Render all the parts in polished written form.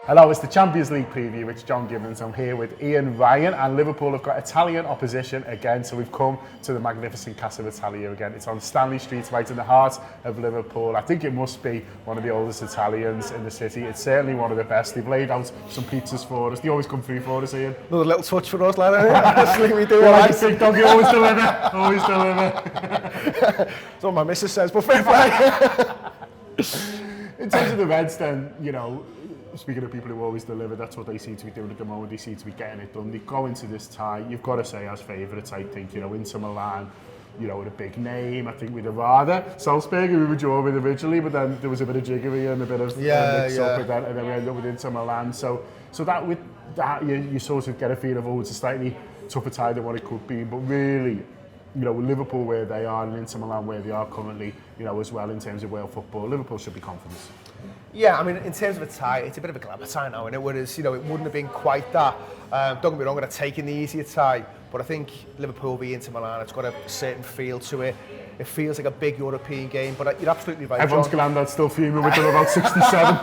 Hello, it's the Champions League preview. It's John Gibbons. I'm here with Ian Ryan, and Liverpool have got Italian opposition again. So we've come to the magnificent Casa Italia again. It's on Stanley Street, right in the heart of Liverpool. I think it must be one of the oldest Italians in the city. It's certainly one of the best. They've laid out some pizzas for us. They always come through for us, Ian. Another little touch for us, lad. Honestly, we do. Well, I think, Doug, you always deliver. Always deliver. That's what my missus says, but fair play. In terms of the Reds, then, you know, speaking of people who always deliver, that's what they seem to be doing at the moment. They seem to be getting it done. They go into this tie, you've got to say, as favourites, I think, you know, Inter Milan, you know, with a big name. I think we'd have rather Salzburg, who we were drawn with originally, but then there was a bit of jiggery and a bit of mix up with that, and then we ended up with Inter Milan. So that with that, you sort of get a feel of, oh, it's a slightly tougher tie than what it could be. But really, you know, with Liverpool where they are and Inter Milan where they are currently, you know, as well in terms of Wales football, Liverpool should be confident. Yeah, I mean, in terms of a tie, it's a bit of a glamour tie now, and whereas, you know, it wouldn't have been quite that. Don't get me wrong, I'm going to take in the easier tie, but I think Liverpool v Inter Milan, it's got a certain feel to it. It feels like a big European game, but you're absolutely right, Everyone's John. Glandad still fuming with them about 67.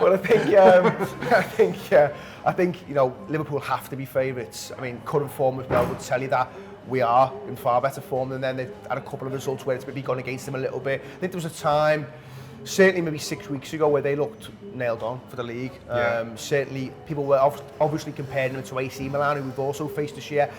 But I think, you know, Liverpool have to be favourites. I mean, current form as well would tell you that. We are in far better form than them. They've had a couple of results where it's maybe gone against them a little bit. I think there was a time, certainly maybe 6 weeks ago, where they looked nailed on for the league. Certainly, people were obviously comparing them to AC Milan, who we've also faced this year.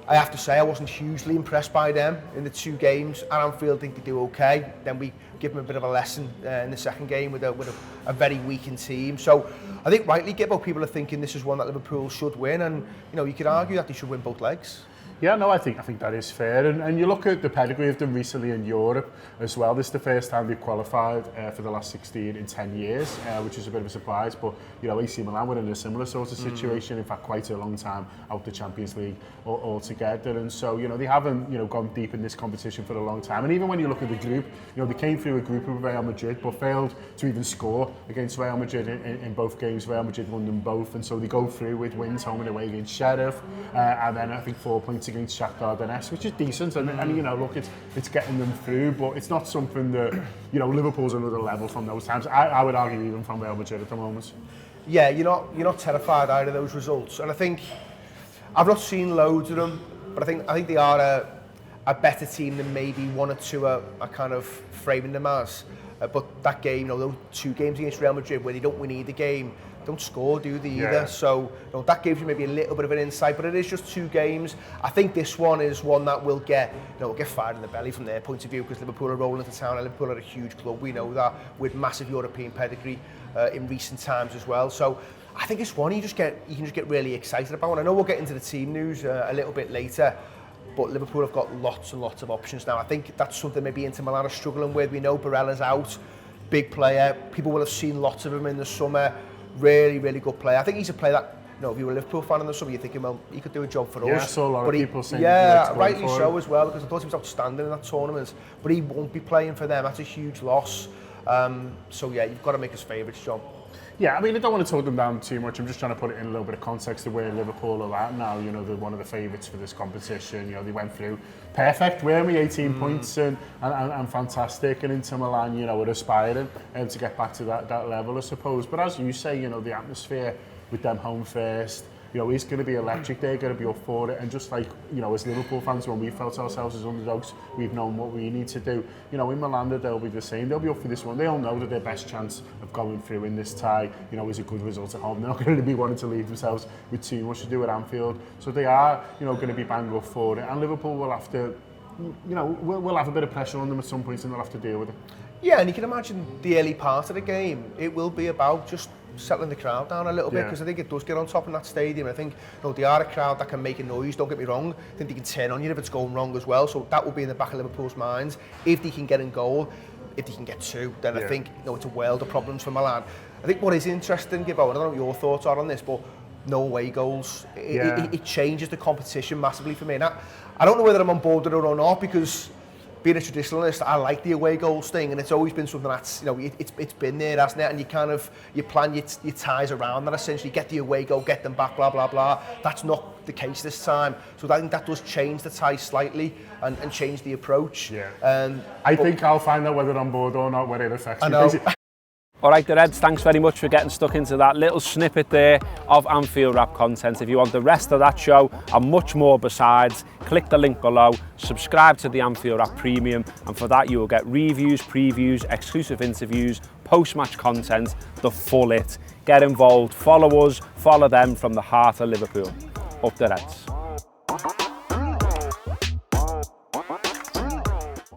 I have to say, I wasn't hugely impressed by them in the two games. At Anfield, I think they do okay. Then we give them a bit of a lesson in the second game with a very weakened team. So I think rightly, Gibbo, people are thinking this is one that Liverpool should win, and you know, you could argue that they should win both legs. Yeah, no, I think that is fair. And you look at the pedigree of them recently in Europe as well. This is the first time they've qualified for the last 16 in 10 years, which is a bit of a surprise. But, you know, AC Milan were in a similar sort of situation, in fact, quite a long time out the Champions League altogether. And so, you know, they haven't, you know, gone deep in this competition for a long time. And even when you look at the group, you know, they came through a group of Real Madrid, but failed to even score against Real Madrid in both games. Real Madrid won them both. And so they go through with wins home and away against Sheriff. And then I think 4 points against Shakhtar Donetsk, which is decent, and you know, look, it's getting them through, but it's not something that, you know, Liverpool's another level from those times. I would argue even from Real Madrid at the moment. Yeah, you're not terrified either of those results, and I think I've not seen loads of them, but I think they are a better team than maybe one or two are kind of framing them as. But that game, you know, those two games against Real Madrid where they don't win either game, don't score, do they either? Yeah. So, you know, that gives you maybe a little bit of an insight, but it is just two games. I think this one is one that will get fired in the belly from their point of view, because Liverpool are rolling into town, and Liverpool are a huge club. We know that, with massive European pedigree in recent times as well. So I think it's one you can just get really excited about. And I know we'll get into the team news a little bit later, but Liverpool have got lots and lots of options now. I think that's something maybe Inter Milan are struggling with. We know Barella's out, big player. People will have seen lots of him in the summer. Really, really good player. I think he's a player that, you know, if you were a Liverpool fan in the summer, you're thinking, well, he could do a job for us. Yeah, I saw a lot of people saying rightly so as well, because I thought he was outstanding in that tournament. But he won't be playing for them. That's a huge loss. So yeah, you've got to make us favourites, John. Yeah, I mean, I don't want to talk them down too much. I'm just trying to put it in a little bit of context of where Liverpool are at now. You know, they're one of the favourites for this competition. You know, they went through perfect, weren't we? 18 points and fantastic. And Inter Milan, you know, are aspiring to get back to that level, I suppose. But as you say, you know, the atmosphere with them home first, you know, is going to be electric. They're going to be up for it. And just like, you know, as Liverpool fans, when we felt ourselves as underdogs, we've known what we need to do. You know, in Milan, they'll be the same. They'll be up for this one. They all know that their best chance of going through in this tie, you know, is a good result at home. They're not going to be wanting to leave themselves with too much to do at Anfield. So they are, you know, going to be bang up for it. And Liverpool will have to, you know, we'll have a bit of pressure on them at some point, and they'll have to deal with it. Yeah, and you can imagine the early part of the game, it will be about just settling the crowd down a little bit, because I think it does get on top in that stadium. I think, you know, they are a crowd that can make a noise, don't get me wrong. I think they can turn on you if it's going wrong as well, so that will be in the back of Liverpool's minds. If they can get in goal, if they can get two, then I think, you know, it's a world of problems for Milan. I think what is interesting, Gibbo, I don't know what your thoughts are on this, but no away goals. It changes the competition massively for me. And I don't know whether I'm on board with it or not, because being a traditionalist, I like the away goals thing, and it's always been something that's, you know, it's been there, hasn't it? And you plan your ties around that, essentially. Get the away goal, get them back, blah, blah, blah. That's not the case this time. So I think that does change the tie slightly and change the approach. Yeah. I think I'll find out whether I'm on board or not when it affects me. I know. All right, the Reds, thanks very much for getting stuck into that little snippet there of Anfield Wrap content. If you want the rest of that show and much more besides, click the link below, subscribe to the Anfield Wrap Premium, and for that you will get reviews, previews, exclusive interviews, post-match content, the full it. Get involved, follow us, follow them from the heart of Liverpool. Up the Reds.